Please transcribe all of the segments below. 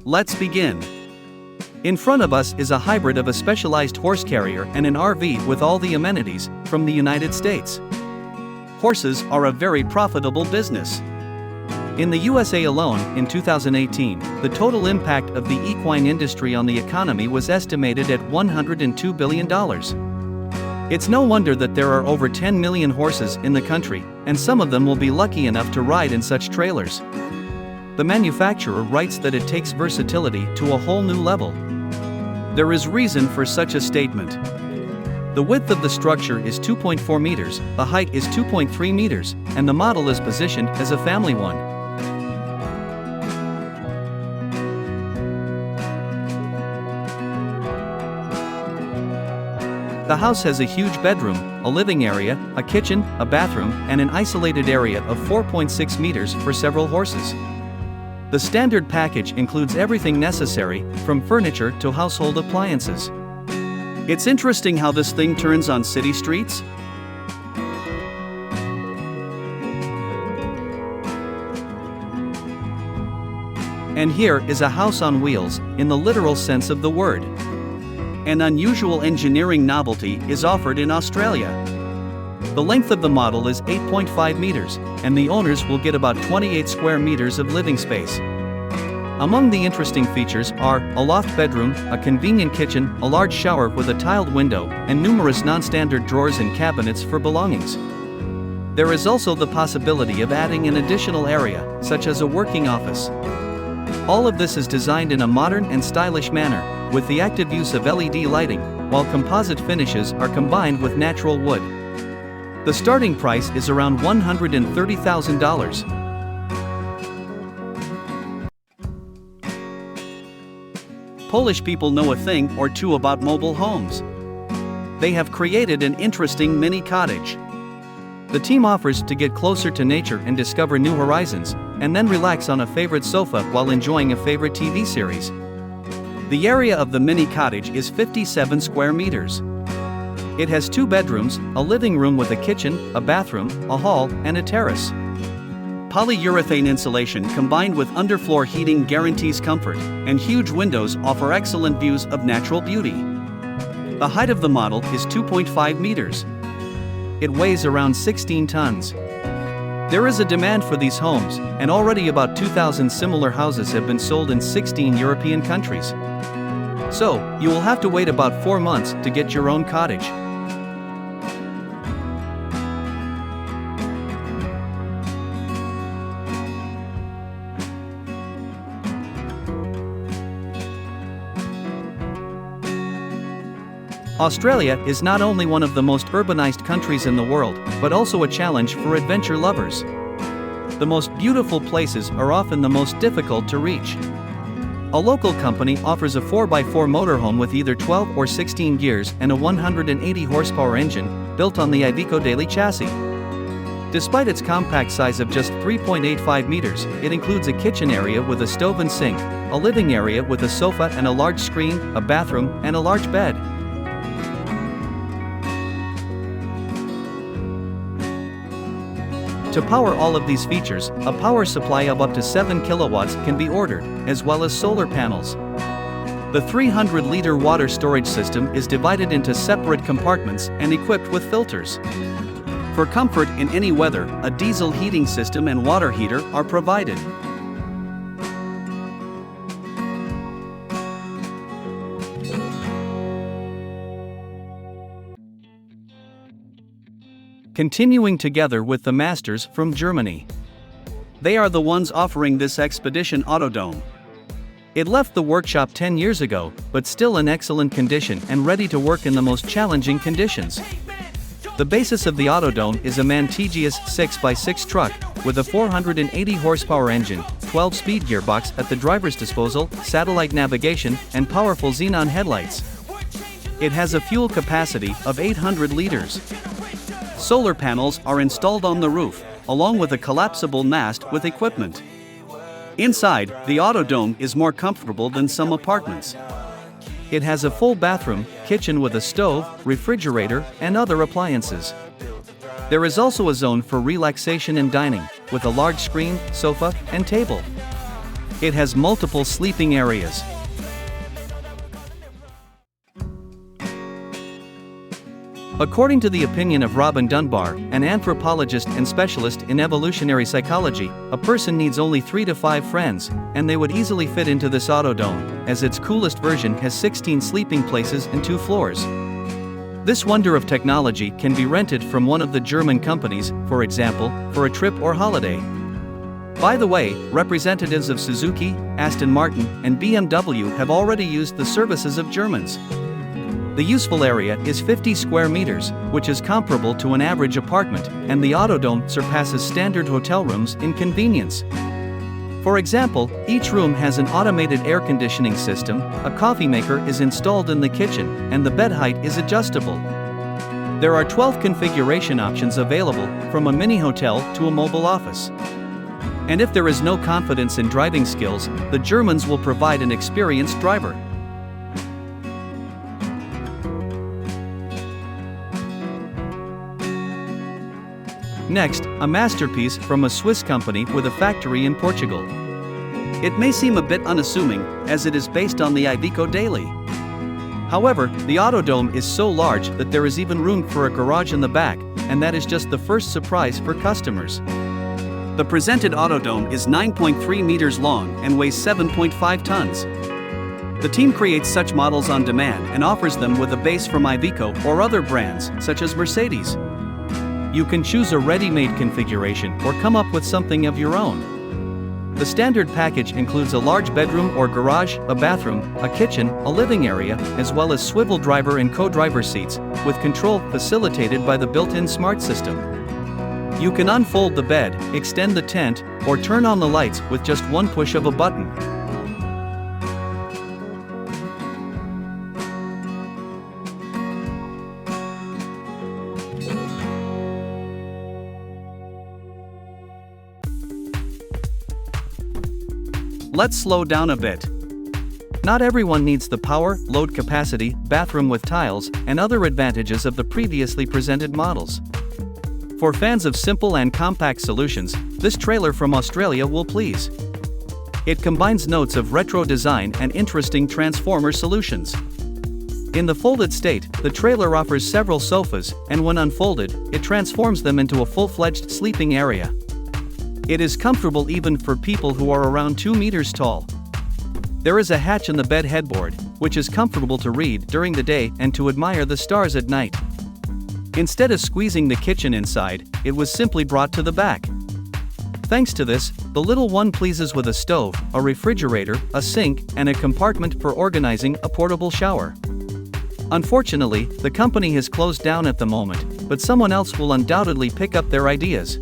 Let's begin. In front of us is a hybrid of a specialized horse carrier and an RV with all the amenities from the United States. Horses are a very profitable business. In the USA alone, in 2018, the total impact of the equine industry on the economy was estimated at $102 billion. It's no wonder that there are over 10 million horses in the country, and some of them will be lucky enough to ride in such trailers. The manufacturer writes that it takes versatility to a whole new level. There is reason for such a statement. The width of the structure is 2.4 meters, the height is 2.3 meters, and the model is positioned as a family one. The house has a huge bedroom, a living area, a kitchen, a bathroom, and an isolated area of 4.6 meters for several horses. The standard package includes everything necessary, from furniture to household appliances. It's interesting how this thing turns on city streets. And here is a house on wheels, in the literal sense of the word. An unusual engineering novelty is offered in Australia. The length of the model is 8.5 meters, and the owners will get about 28 square meters of living space. Among the interesting features are a loft bedroom, a convenient kitchen, a large shower with a tiled window, and numerous non-standard drawers and cabinets for belongings. There is also the possibility of adding an additional area, such as a working office. All of this is designed in a modern and stylish manner, with the active use of LED lighting, while composite finishes are combined with natural wood. The starting price is around $130,000. Polish people know a thing or two about mobile homes. They have created an interesting mini cottage. The team offers to get closer to nature and discover new horizons, and then relax on a favorite sofa while enjoying a favorite TV series. The area of the mini cottage is 57 square meters. It has 2 bedrooms, a living room with a kitchen, a bathroom, a hall, and a terrace. Polyurethane insulation combined with underfloor heating guarantees comfort, and huge windows offer excellent views of natural beauty. The height of the model is 2.5 meters. It weighs around 16 tons. There is a demand for these homes, and already about 2,000 similar houses have been sold in 16 European countries. So, you will have to wait about 4 months to get your own cottage. Australia is not only one of the most urbanized countries in the world, but also a challenge for adventure lovers. The most beautiful places are often the most difficult to reach. A local company offers a 4x4 motorhome with either 12 or 16 gears and a 180 horsepower engine, built on the Iveco daily chassis. Despite its compact size of just 3.85 meters, it includes a kitchen area with a stove and sink, a living area with a sofa and a large screen, a bathroom, and a large bed. To power all of these features, a power supply of up to 7 kilowatts can be ordered, as well as solar panels. The 300-liter water storage system is divided into separate compartments and equipped with filters. For comfort in any weather, a diesel heating system and water heater are provided. Continuing together with the masters from Germany. They are the ones offering this Expedition Autodome. It left the workshop 10 years ago, but still in excellent condition and ready to work in the most challenging conditions. The basis of the Autodome is a Mantigius 6x6 truck, with a 480 horsepower engine, 12-speed gearbox at the driver's disposal, satellite navigation, and powerful xenon headlights. It has a fuel capacity of 800 liters. Solar panels are installed on the roof, along with a collapsible mast with equipment. Inside, the Autodome is more comfortable than some apartments. It has a full bathroom, kitchen with a stove, refrigerator, and other appliances. There is also a zone for relaxation and dining, with a large screen, sofa, and table. It has multiple sleeping areas. According to the opinion of Robin Dunbar, an anthropologist and specialist in evolutionary psychology, a person needs only 3 to 5 friends, and they would easily fit into this autodome, as its coolest version has 16 sleeping places and 2 floors. This wonder of technology can be rented from one of the German companies, for example, for a trip or holiday. By the way, representatives of Suzuki, Aston Martin, and BMW have already used the services of Germans. The useful area is 50 square meters, which is comparable to an average apartment, and the autodome surpasses standard hotel rooms in convenience. For example, each room has an automated air conditioning system, a coffee maker is installed in the kitchen, and the bed height is adjustable. There are 12 configuration options available, from a mini hotel to a mobile office. And if there is no confidence in driving skills, the Germans will provide an experienced driver. Next, a masterpiece from a Swiss company with a factory in Portugal. It may seem a bit unassuming, as it is based on the Iveco Daily. However, the autodome is so large that there is even room for a garage in the back, and that is just the first surprise for customers. The presented autodome is 9.3 meters long and weighs 7.5 tons. The team creates such models on demand and offers them with a base from Iveco or other brands, such as Mercedes. You can choose a ready-made configuration or come up with something of your own. The standard package includes a large bedroom or garage, a bathroom, a kitchen, a living area, as well as swivel driver and co-driver seats, with control facilitated by the built-in smart system. You can unfold the bed, extend the tent, or turn on the lights with just one push of a button. Let's slow down a bit. Not everyone needs the power, load capacity, bathroom with tiles, and other advantages of the previously presented models. For fans of simple and compact solutions, this trailer from Australia will please. It combines notes of retro design and interesting transformer solutions. In the folded state, the trailer offers several sofas, and when unfolded, it transforms them into a full-fledged sleeping area. It is comfortable even for people who are around 2 meters tall. There is a hatch in the bed headboard, which is comfortable to read during the day and to admire the stars at night. Instead of squeezing the kitchen inside, it was simply brought to the back. Thanks to this, the little one pleases with a stove, a refrigerator, a sink, and a compartment for organizing a portable shower. Unfortunately, the company has closed down at the moment, but someone else will undoubtedly pick up their ideas.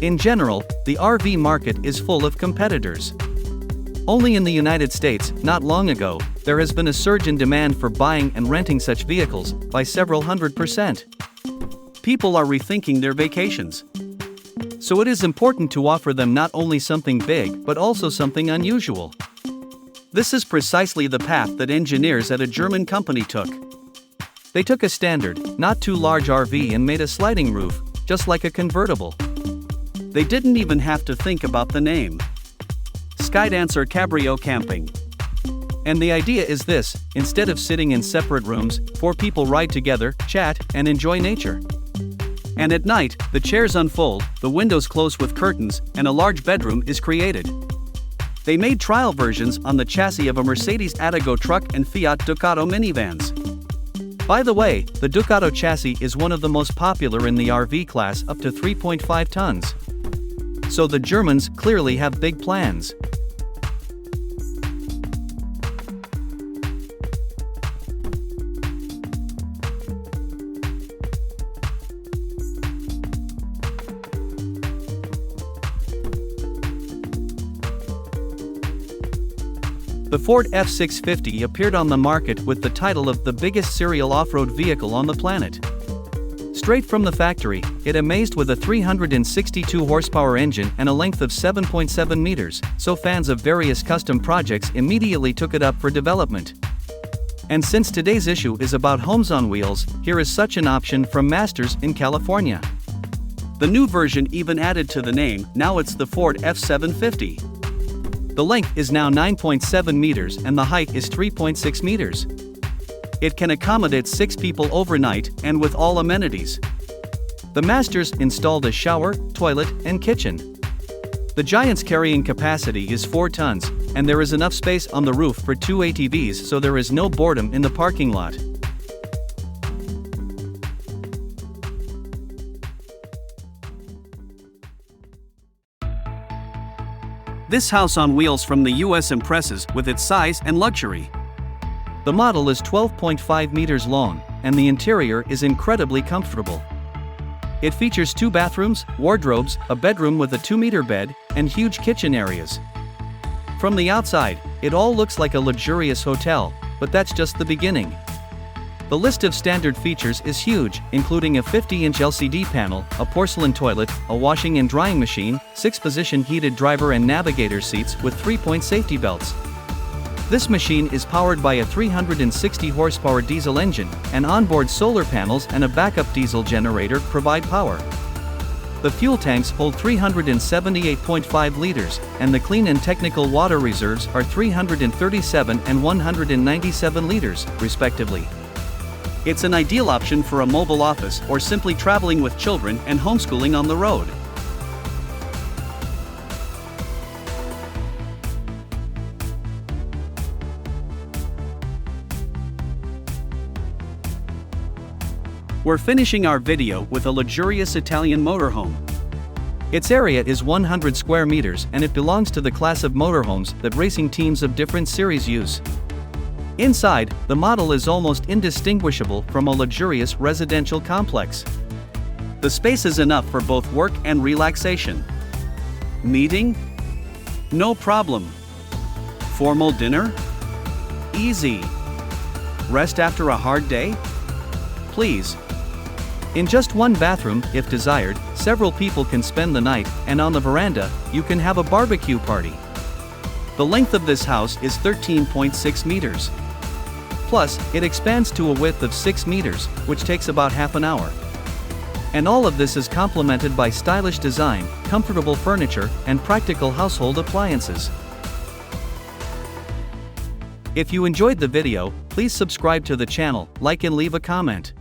In general, the RV market is full of competitors. Only in the United States, not long ago, there has been a surge in demand for buying and renting such vehicles, by several 100%. People are rethinking their vacations. So it is important to offer them not only something big but also something unusual. This is precisely the path that engineers at a German company took. They took a standard, not too large RV and made a sliding roof, just like a convertible. They didn't even have to think about the name. Skydancer Cabrio Camping. And the idea is this: instead of sitting in separate rooms, 4 people ride together, chat, and enjoy nature. And at night, the chairs unfold, the windows close with curtains, and a large bedroom is created. They made trial versions on the chassis of a Mercedes ATHENA truck and Fiat Ducato minivans. By the way, the Ducato chassis is one of the most popular in the RV class, up to 3.5 tons. So the Germans clearly have big plans. The Ford F650 appeared on the market with the title of the biggest serial off-road vehicle on the planet. Straight from the factory, it amazed with a 362 horsepower engine and a length of 7.7 meters, so fans of various custom projects immediately took it up for development. And since today's issue is about homes on wheels, here is such an option from Masters in California. The new version even added to the name, now it's the Ford F750. The length is now 9.7 meters and the height is 3.6 meters. It can accommodate 6 people overnight and with all amenities. The Masters installed a shower, toilet, and kitchen. The Giant's carrying capacity is 4 tons, and there is enough space on the roof for 2 ATVs, so there is no boredom in the parking lot. This house on wheels from the US impresses with its size and luxury. The model is 12.5 meters long, and the interior is incredibly comfortable. It features 2 bathrooms, wardrobes, a bedroom with a 2-meter bed, and huge kitchen areas. From the outside, it all looks like a luxurious hotel, but that's just the beginning. The list of standard features is huge, including a 50-inch LCD panel, a porcelain toilet, a washing and drying machine, 6-position heated driver and navigator seats with 3-point safety belts. This machine is powered by a 360 horsepower diesel engine, and onboard solar panels and a backup diesel generator provide power. The fuel tanks hold 378.5 liters, and the clean and technical water reserves are 337 and 197 liters, respectively. It's an ideal option for a mobile office or simply traveling with children and homeschooling on the road. We're finishing our video with a luxurious Italian motorhome. Its area is 100 square meters and it belongs to the class of motorhomes that racing teams of different series use. Inside, the model is almost indistinguishable from a luxurious residential complex. The space is enough for both work and relaxation. Meeting? No problem. Formal dinner? Easy. Rest after a hard day? Please. In just one bathroom, if desired, several people can spend the night, and on the veranda, you can have a barbecue party. The length of this house is 13.6 meters. Plus, it expands to a width of 6 meters, which takes about half an hour. And all of this is complemented by stylish design, comfortable furniture, and practical household appliances. If you enjoyed the video, please subscribe to the channel, like and leave a comment.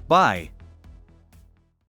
Bye.